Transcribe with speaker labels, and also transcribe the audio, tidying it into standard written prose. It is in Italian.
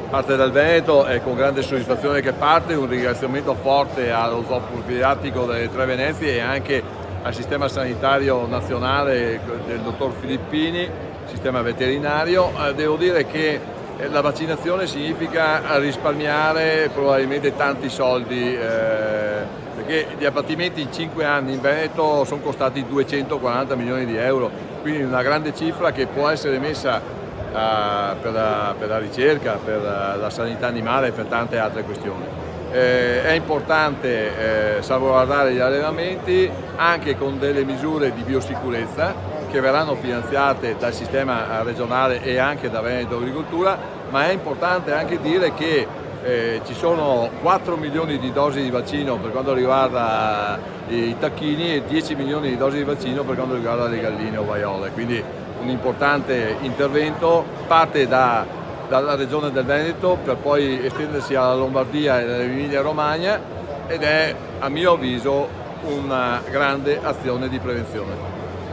Speaker 1: parte dal Veneto, è con grande soddisfazione che parte, un ringraziamento forte allo Zoopo pediatrico delle Tre Venezie e anche al sistema sanitario nazionale del dottor Filippini, sistema veterinario. Devo dire che la vaccinazione significa risparmiare probabilmente tanti soldi, perché gli abbattimenti in 5 anni in Veneto sono costati 240 milioni di euro, quindi una grande cifra che può essere messa per la ricerca, per la sanità animale e per tante altre questioni. È importante salvaguardare gli allevamenti anche con delle misure di biosicurezza che verranno finanziate dal sistema regionale e anche da Veneto Agricoltura, ma è importante anche dire che ci sono 4 milioni di dosi di vaccino per quanto riguarda i tacchini e 10 milioni di dosi di vaccino per quanto riguarda le galline ovaiole, quindi un importante intervento parte dalla regione del Veneto per poi estendersi alla Lombardia e all'Emilia Romagna ed è a mio avviso una grande azione di prevenzione.